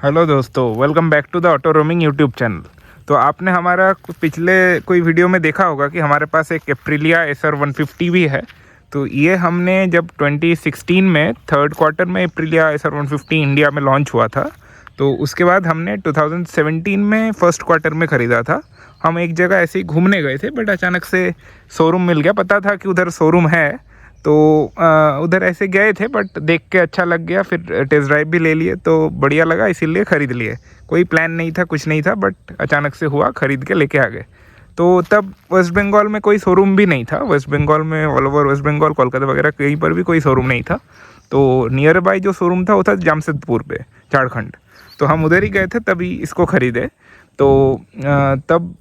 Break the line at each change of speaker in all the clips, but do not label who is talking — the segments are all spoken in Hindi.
हेलो दोस्तों, welcome back to the auto roaming YouTube channel. तो आपने हमारा पिछले कोई वीडियो में देखा होगा कि हमारे पास एक एप्रिलिया एसर 150 भी है। तो ये हमने जब 2016 में थर्ड क्वार्टर में एप्रिलिया एसर 150 इंडिया में लॉन्च हुआ था, तो उसके बाद हमने 2017 में फर्स्ट क्वार्टर में ख़रीदा था। हम एक जगह ऐसे ही घूमने गए थे, बट अचानक से शोरूम मिल गया। पता था कि उधर शोरूम है, तो उधर ऐसे गए थे, बट देख के अच्छा लग गया। फिर टेस्ट ड्राइव भी ले लिए तो बढ़िया लगा, इसीलिए ख़रीद लिए। कोई प्लान नहीं था, कुछ नहीं था, बट अचानक से हुआ, ख़रीद के लेके आ गए। तो तब वेस्ट बंगाल में कोई शोरूम भी नहीं था। वेस्ट बंगाल में ऑल ओवर वेस्ट बंगाल, कोलकाता वगैरह कहीं पर भी कोई शोरूम नहीं था। तो नियर बाई जो शोरूम था वो था जामशेदपुर पे, झारखंड। तो हम उधर ही गए थे, तभी इसको ख़रीदे। तो तब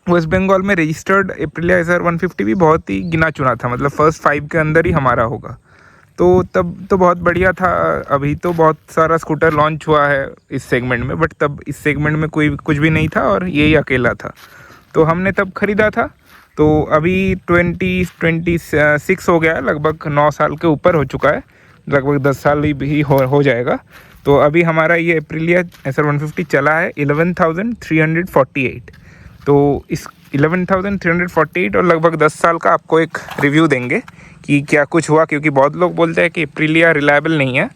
वेस्ट बंगाल में रजिस्टर्ड एप्रिलिया एसर 150 भी बहुत ही गिना चुना था, मतलब फर्स्ट 5 के अंदर ही हमारा होगा। तो तब तो बहुत बढ़िया था। अभी तो बहुत सारा स्कूटर लॉन्च हुआ है इस सेगमेंट में, बट तब इस सेगमेंट में कोई कुछ भी नहीं था और यही अकेला था। तो हमने तब ख़रीदा था। तो अभी 2026 हो गया है, लगभग 9 साल के ऊपर हो चुका है, लगभग 10 साल ही हो जाएगा। तो अभी हमारा ये एप्रिलिया एसर 150 चला है 11,348। तो इस 11,348 और लगभग 10 साल का आपको एक रिव्यू देंगे कि क्या कुछ हुआ, क्योंकि बहुत लोग बोलते हैं कि एप्रिलिया रिलायबल नहीं है,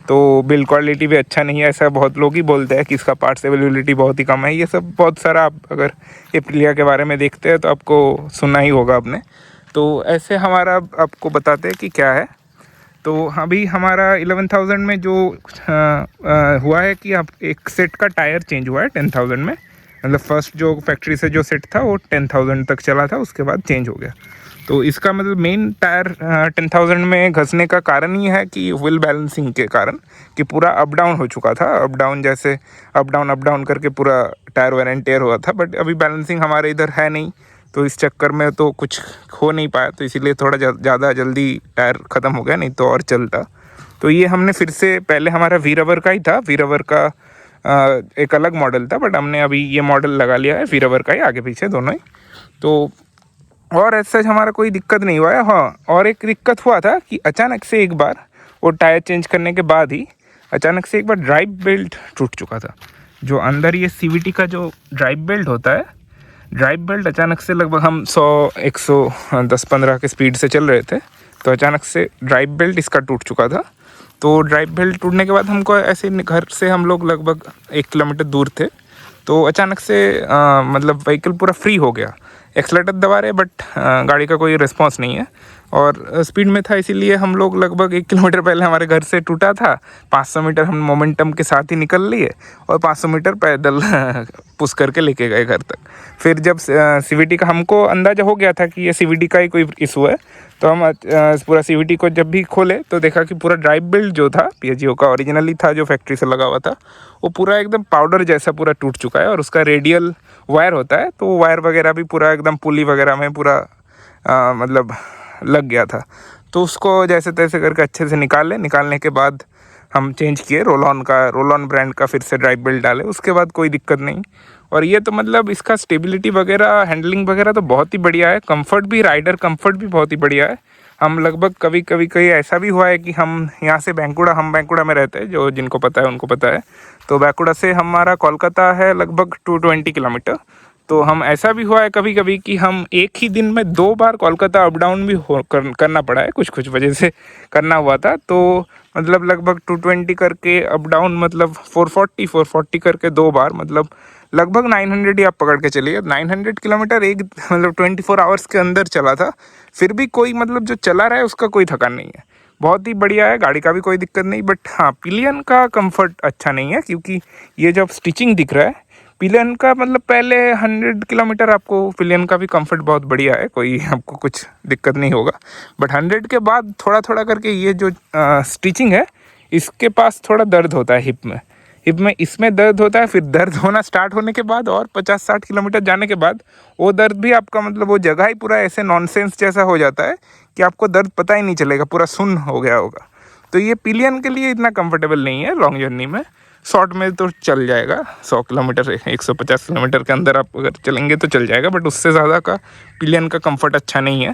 तो बिल्ड क्वालिटी भी अच्छा नहीं है। ऐसा बहुत लोग ही बोलते हैं कि इसका पार्ट्स अवेलेबिलिटी बहुत ही कम है। ये सब बहुत सारा आप अगर एप्रिलिया के बारे में देखते हैं तो आपको सुनना ही होगा आपने। तो ऐसे हमारा आपको बताते हैं कि क्या है। तो अभी हमारा 11,000 में जो हुआ है कि आप एक सेट का टायर चेंज हुआ है 10,000 में। मतलब फर्स्ट जो फैक्ट्री से जो सेट था वो 10,000 तक चला था, उसके बाद चेंज हो गया। तो इसका मतलब मेन टायर 10,000 में घसने का कारण ही है कि व्हील बैलेंसिंग के कारण, कि पूरा अप डाउन हो चुका था। अप डाउन जैसे अप डाउन करके पूरा टायर वेर एंड टेयर हुआ था। बट अभी बैलेंसिंग हमारे इधर है नहीं, तो इस चक्कर में तो कुछ हो नहीं पाया। तो इसीलिए थोड़ा ज़्यादा जल्दी टायर ख़त्म हो गया, नहीं तो और चलता। तो ये हमने फिर से, पहले हमारा वीरावर का ही था, वीरावर का एक अलग मॉडल था, बट हमने अभी ये मॉडल लगा लिया है वीरावर का ही, आगे पीछे दोनों ही। तो और ऐसा हमारा कोई दिक्कत नहीं हुआ है। हाँ, और एक दिक्कत हुआ था कि अचानक से एक बार वो टायर चेंज करने के बाद ही अचानक से एक बार ड्राइव बेल्ट टूट चुका था। जो अंदर ये CVT का जो ड्राइव बेल्ट होता है, ड्राइव बेल्ट अचानक से, लगभग हम 110-115 के स्पीड से चल रहे थे, तो अचानक से ड्राइव बेल्ट इसका टूट चुका था। तो ड्राइव बेल्ट टूटने के बाद हमको ऐसे, घर से हम लोग लगभग 1 किलोमीटर दूर थे, तो अचानक से मतलब व्हीकल पूरा फ्री हो गया। एक्सलेटर दबा रहे, बट गाड़ी का कोई रिस्पांस नहीं है और स्पीड में था, इसीलिए हम लोग लगभग 1 किलोमीटर पहले हमारे घर से टूटा था। 500 मीटर हम मोमेंटम के साथ ही निकल लिए और 500 मीटर पैदल पुश करके लेके गए घर तक। फिर जब CVT का हमको अंदाज़ा हो गया था कि ये CVT का ही कोई इशू है, तो हम पूरा CVT को जब भी खोले तो देखा कि पूरा ड्राइव बेल्ट जो था PSGO का ओरिजिनली था, जो फैक्ट्री से लगा हुआ था, वो पूरा एकदम पाउडर जैसा पूरा टूट चुका है। और उसका रेडियल वायर होता है, तो वायर वगैरह भी पूरा एकदम पुली वगैरह में पूरा मतलब लग गया था। तो उसको जैसे तैसे करके अच्छे से निकालने के बाद हम चेंज किए, रोल ऑन ब्रांड का फिर से ड्राइव बेल्ट डाले। उसके बाद कोई दिक्कत नहीं। और ये तो मतलब इसका स्टेबिलिटी वगैरह, हैंडलिंग वगैरह तो बहुत ही बढ़िया है। कंफर्ट भी, राइडर कंफर्ट भी बहुत ही बढ़िया है। हम लगभग कभी ऐसा भी हुआ है कि हम यहाँ से बैंकुड़ा में रहते हैं, जो जिनको पता है उनको पता है। तो बैंकुड़ा से हमारा कोलकाता है लगभग 220 किलोमीटर। तो हम, ऐसा भी हुआ है कभी कभी कि हम एक ही दिन में 2 बार कोलकाता अप डाउन भी करना पड़ा है, कुछ वजह से करना हुआ था। तो मतलब लगभग 220 करके अप डाउन, मतलब 440 करके 2 बार, मतलब लगभग 900 ही आप पकड़ के चलिए। 900 किलोमीटर एक, मतलब 24 आवर्स के अंदर चला था। फिर भी कोई, मतलब जो चला रहा है उसका कोई थकान नहीं है। बहुत ही बढ़िया है, गाड़ी का भी कोई दिक्कत नहीं। बट हाँ, पिलियन का कंफर्ट अच्छा नहीं है, क्योंकि ये जब स्टिचिंग दिख रहा है पिलियन का, मतलब पहले 100 किलोमीटर आपको पिलियन का भी कंफर्ट बहुत बढ़िया है, कोई आपको कुछ दिक्कत नहीं होगा। बट 100 के बाद थोड़ा करके ये जो स्टिचिंग है, इसके पास थोड़ा दर्द होता है हिप में इसमें दर्द होता है। फिर दर्द होना स्टार्ट होने के बाद और 50-60 किलोमीटर जाने के बाद वो दर्द भी आपका, मतलब वो जगह ही पूरा ऐसे नॉनसेंस जैसा हो जाता है कि आपको दर्द पता ही नहीं चलेगा, पूरा सुन्न हो गया होगा। तो ये पिलियन के लिए इतना कंफर्टेबल नहीं है लॉन्ग जर्नी में। शॉर्ट में तो चल जाएगा, 100 किलोमीटर 150 किलोमीटर के अंदर आप अगर चलेंगे तो चल जाएगा, बट उससे ज़्यादा का पिलियन का कंफर्ट अच्छा नहीं है।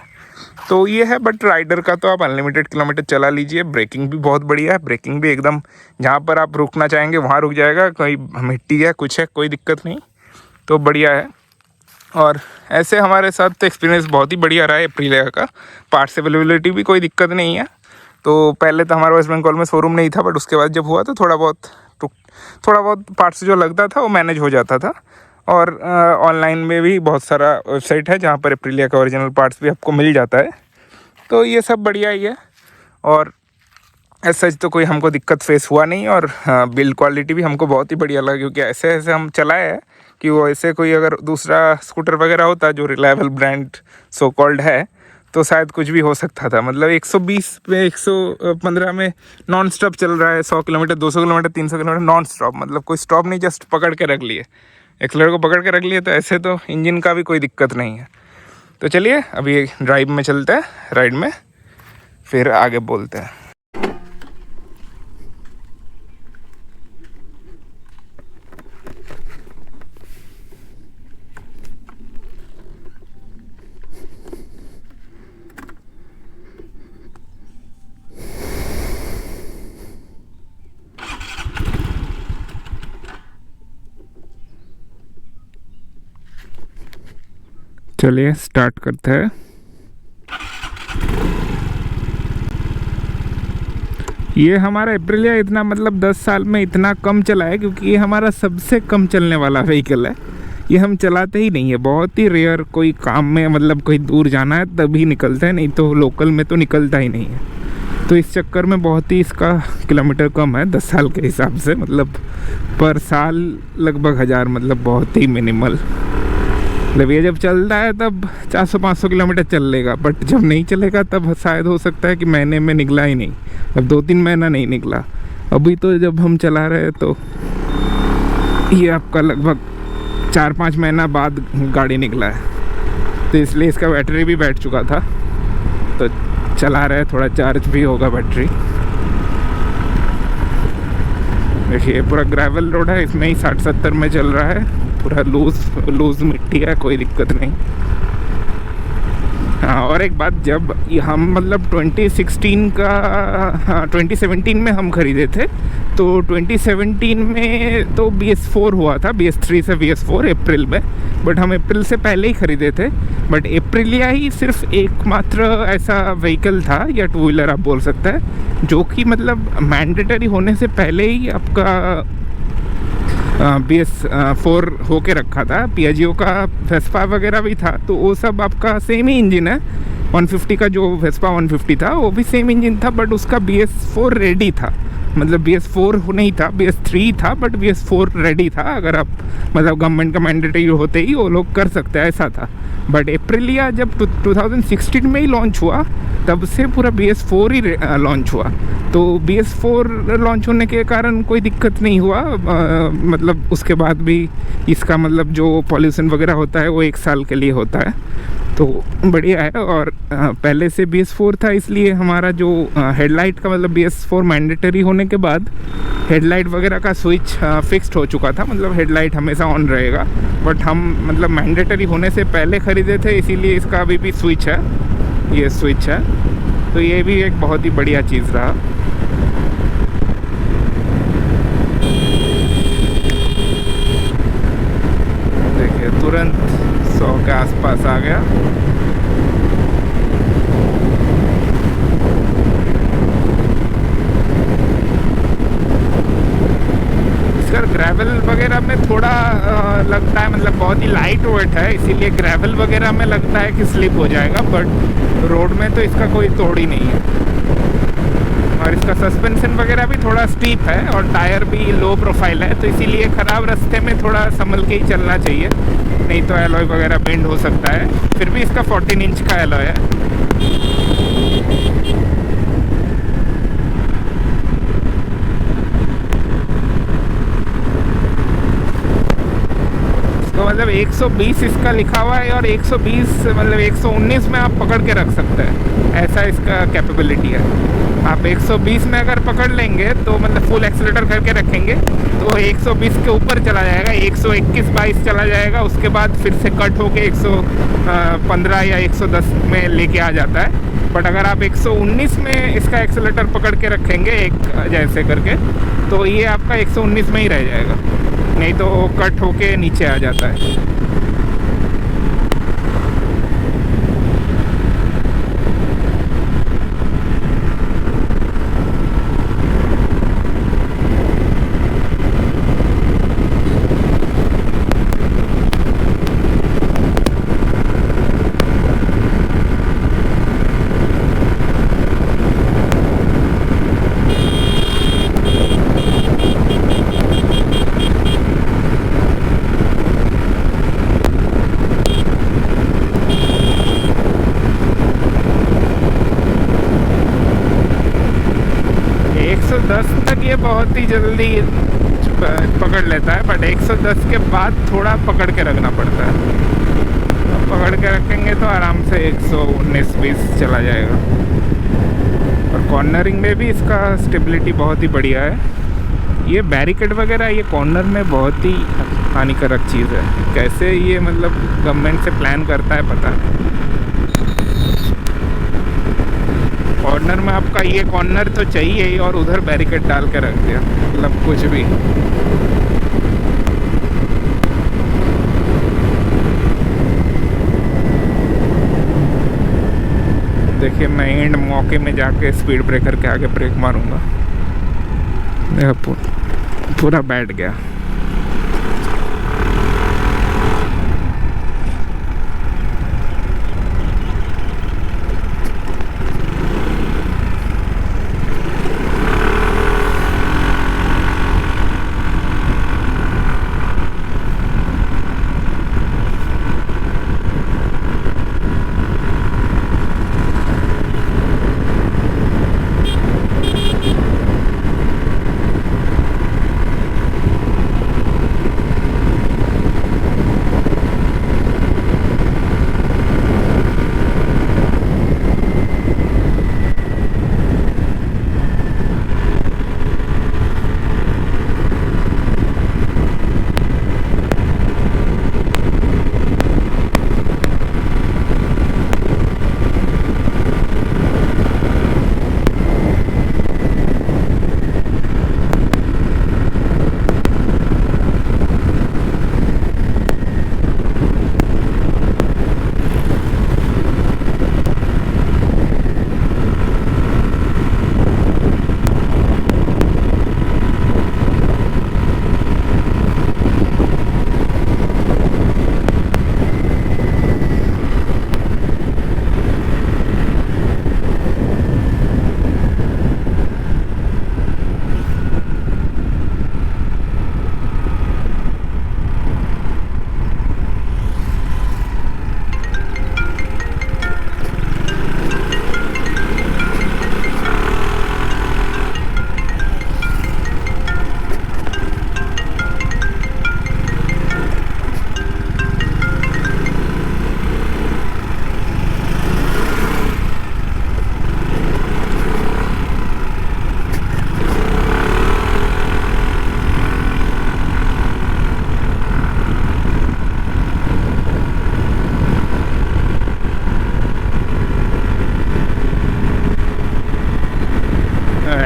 तो ये है। बट राइडर का तो आप अनलिमिटेड किलोमीटर चला लीजिए। ब्रेकिंग भी बहुत बढ़िया है, ब्रेकिंग भी एकदम जहाँ पर आप रुकना चाहेंगे वहाँ रुक जाएगा, कोई मिट्टी है कुछ है कोई दिक्कत नहीं, तो बढ़िया है। और ऐसे हमारे साथ तो एक्सपीरियंस बहुत ही बढ़िया रहा है एप्रिलिया का। पार्ट्स अवेलेबिलिटी भी कोई दिक्कत नहीं है। तो पहले तो हमारे वेस्ट बंगाल में शोरूम नहीं था, बट उसके बाद जब हुआ तो थोड़ा बहुत पार्ट्स जो लगता था वो मैनेज हो जाता था। और ऑनलाइन में भी बहुत सारा वेबसाइट है जहाँ पर एप्रिलिया का ओरिजिनल पार्ट्स भी आपको मिल जाता है। तो ये सब बढ़िया ही है। और ऐसा तो कोई हमको दिक्कत फेस हुआ नहीं। और बिल्ड क्वालिटी भी हमको बहुत ही बढ़िया लगा, क्योंकि ऐसे ऐसे हम चलाए हैं कि वो ऐसे कोई अगर दूसरा स्कूटर वगैरह होता जो रिलायबल ब्रांड सो कॉल्ड है तो शायद कुछ भी हो सकता था। मतलब 120 पे 115 में नॉन स्टॉप चल रहा है, 100 kilometre 200 kilometre 300 kilometre non stop, मतलब कोई स्टॉप नहीं, जस्ट पकड़ के रख लिए, एक्सीलरेटर को पकड़ के रख लिए। तो ऐसे तो इंजन का भी कोई दिक्कत नहीं है। तो चलिए अभी ड्राइव में चलते हैं, राइड में, फिर आगे बोलते हैं। चलिए स्टार्ट करते हैं। ये हमारा एप्रिलिया इतना मतलब 10 साल में इतना कम चला है, क्योंकि ये हमारा सबसे कम चलने वाला व्हीकल है। ये हम चलाते ही नहीं है, बहुत ही रेयर, कोई काम में मतलब कोई दूर जाना है तभी निकलते हैं, नहीं तो लोकल में तो निकलता ही नहीं है। तो इस चक्कर में बहुत ही इसका किलोमीटर कम है 10 साल के हिसाब से, मतलब पर साल लगभग 1000, मतलब बहुत ही मिनिमल। मतलब ये जब चलता है तब 400-500 किलोमीटर चल लेगा, बट जब नहीं चलेगा तब शायद हो सकता है कि महीने में निकला ही नहीं, अब 2-3 महीना नहीं निकला। अभी तो जब हम चला रहे हैं तो ये आपका लगभग 4-5 महीना बाद गाड़ी निकला है। तो इसलिए इसका बैटरी भी बैठ चुका था, तो चला रहे, थोड़ा चार्ज भी होगा बैटरी। देखिए पूरा ग्रेवल रोड है, इसमें ही 60-70 में चल रहा है, पूरा लूज मिट्टी है, कोई दिक्कत नहीं। हाँ, और एक बात, जब हम मतलब 2016 का, हाँ 2017 में हम ख़रीदे थे, तो 2017 में तो BS4 हुआ था, BS3 से BS4 अप्रैल में, बट हम अप्रैल से पहले ही ख़रीदे थे। बट एप्रिलिया ही सिर्फ एकमात्र ऐसा व्हीकल था, या टू व्हीलर आप बोल सकते हैं, जो कि मतलब मैंडेटरी होने से पहले ही आपका BS4 होके रखा था। पियाजियो का वेस्पा वगैरह भी था, तो वो सब आपका सेम ही इंजन है। 150 का जो वेस्पा 150 था वो भी सेम इंजन था, बट उसका BS4 रेडी था। मतलब BS4 नहीं था, BS3 था, बट BS4 रेडी था। अगर आप मतलब गवर्नमेंट का मैंडेटरी होते ही वो लोग कर सकते हैं, ऐसा था। बट एप्रिलिया जब 2016 में ही लॉन्च हुआ, तब से पूरा BS4 ही लॉन्च हुआ। तो BS4 लॉन्च होने के कारण कोई दिक्कत नहीं हुआ, मतलब उसके बाद भी इसका मतलब जो पॉल्यूशन वगैरह होता है वो 1 साल के लिए होता है, तो बढ़िया है। और पहले से BS4 था, इसलिए हमारा जो हेडलाइट का मतलब BS4 मैंडेटरी होने के बाद हेडलाइट वगैरह का स्विच फिक्स्ड हो चुका था, मतलब हेडलाइट हमेशा ऑन रहेगा। बट हम मतलब मैंडेटरी होने से पहले ख़रीदे थे, इसीलिए इसका अभी भी स्विच है, ये स्विच है। तो ये भी एक बहुत ही बढ़िया चीज़ रहा। देखिए तुरंत 100 के आसपास आ गया। इसका ग्रेवल वगैरह में थोड़ा लगता है, मतलब बहुत ही लाइट वेट है, इसीलिए ग्रेवल वगैरह में लगता है कि स्लिप हो जाएगा, बट रोड में तो इसका कोई तोड़ ही नहीं है। और इसका सस्पेंशन वगैरह भी थोड़ा स्टीप है, और टायर भी लो प्रोफाइल है, तो इसीलिए ख़राब रास्ते में थोड़ा संभल के ही चलना चाहिए, नहीं तो एलॉय वगैरह बेंड हो सकता है। फिर भी इसका 14 इंच का एलॉय है। मतलब 120 इसका लिखा हुआ है और 120 मतलब 119 में आप पकड़ के रख सकते हैं, ऐसा इसका कैपेबिलिटी है। आप 120 में अगर पकड़ लेंगे तो मतलब फुल एक्सीलेटर करके रखेंगे तो 120 के ऊपर चला जाएगा, 121-22 चला जाएगा, उसके बाद फिर से कट होके 115 या 110 में लेके आ जाता है। बट अगर आप 119 में इसका एक्सीलेटर पकड़ के रखेंगे एक जैसे करके, तो ये आपका 119 में ही रह जाएगा, नहीं तो कट होके नीचे आ जाता है। 110 तक ये बहुत ही जल्दी पकड़ लेता है, बट 110 के बाद थोड़ा पकड़ के रखना पड़ता है। अब पकड़ के रखेंगे तो आराम से 119-20 चला जाएगा। और कॉर्नरिंग में भी इसका स्टेबिलिटी बहुत ही बढ़िया है। ये बैरिकेड वगैरह ये कॉर्नर में बहुत ही हानिकारक चीज़ है, कैसे ये मतलब गवर्नमेंट से प्लान करता है पता नहीं। कॉर्नर में आपका ये कॉर्नर तो चाहिए ही और उधर बैरिकेड डाल के रख दिया, मतलब कुछ भी। देखिए मैं एंड मौके में जाके स्पीड ब्रेकर के आगे ब्रेक मारूंगा, पूरा बैठ गया।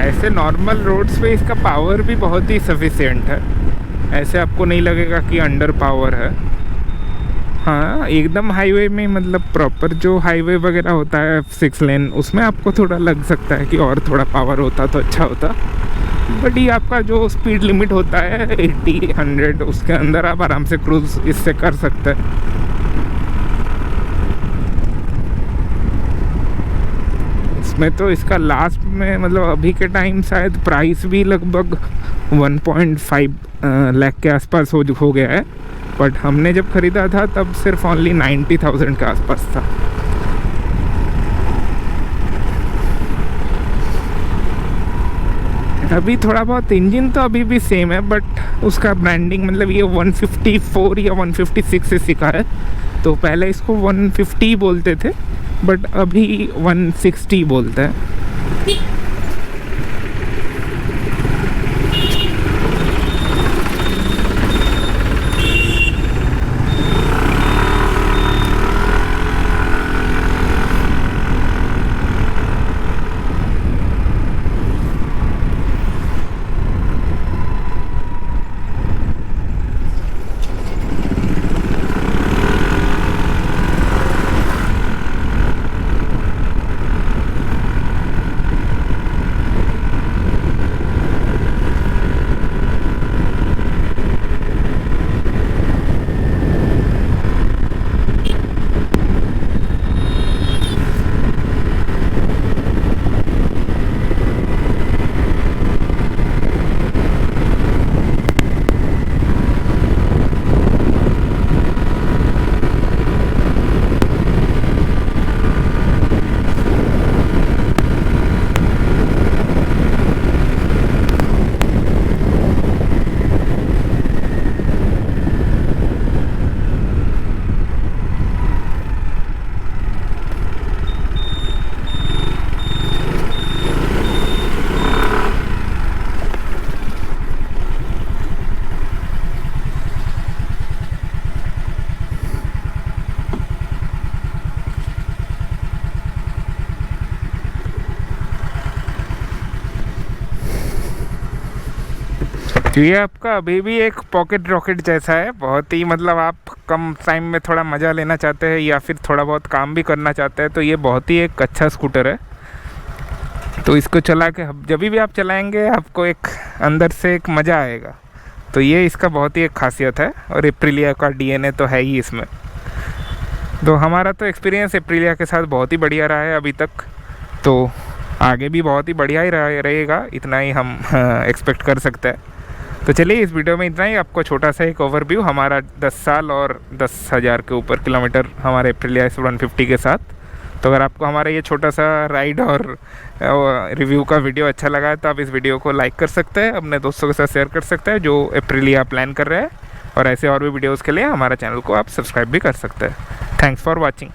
ऐसे नॉर्मल रोड्स पे इसका पावर भी बहुत ही सफिशिएंट है, ऐसे आपको नहीं लगेगा कि अंडर पावर है। हाँ एकदम हाईवे में मतलब प्रॉपर जो हाईवे वगैरह होता है 6 लेन, उसमें आपको थोड़ा लग सकता है कि और थोड़ा पावर होता तो अच्छा होता। बट ये आपका जो स्पीड लिमिट होता है 80-100, उसके अंदर आप आराम से क्रूज इससे कर सकते हैं। इसमें तो इसका लास्ट में मतलब अभी के टाइम शायद प्राइस भी लगभग 1.5 लाख के आसपास हो गया है, बट हमने जब ख़रीदा था तब सिर्फ ओनली 90,000 के आसपास था। अभी थोड़ा बहुत इंजन तो अभी भी सेम है, बट उसका ब्रांडिंग मतलब ये 154 या 156 से सीखा है। तो पहले इसको 150 बोलते थे, बट अभी 160 बोलते हैं। तो ये आपका अभी भी एक पॉकेट रॉकेट जैसा है। बहुत ही मतलब आप कम टाइम में थोड़ा मज़ा लेना चाहते हैं या फिर थोड़ा बहुत काम भी करना चाहते हैं तो ये बहुत ही एक अच्छा स्कूटर है। तो इसको चला के जब भी आप चलाएंगे आपको एक अंदर से एक मज़ा आएगा। तो ये इसका बहुत ही एक खासियत है, और एप्रिलिया का डीएनए तो है ही इसमें। तो हमारा तो एक्सपीरियंस एप्रिलिया के साथ बहुत ही बढ़िया रहा है अभी तक, तो आगे भी बहुत ही बढ़िया ही रहेगा, इतना ही हम एक्सपेक्ट कर सकते हैं। तो चलिए इस वीडियो में इतना ही। आपको छोटा सा एक ओवरव्यू हमारा 10 साल और 10,000 के ऊपर किलोमीटर हमारे एप्रिलिया S150 के साथ। तो अगर आपको हमारा ये छोटा सा राइड और रिव्यू का वीडियो अच्छा लगा है तो आप इस वीडियो को लाइक कर सकते हैं, अपने दोस्तों के साथ शेयर कर सकते हैं जो एप्रिलिया प्लान कर रहे हैं, और ऐसे और भी वीडियोज़ के लिए हमारा चैनल को आप सब्सक्राइब भी कर सकते हैं। Thanks for watching.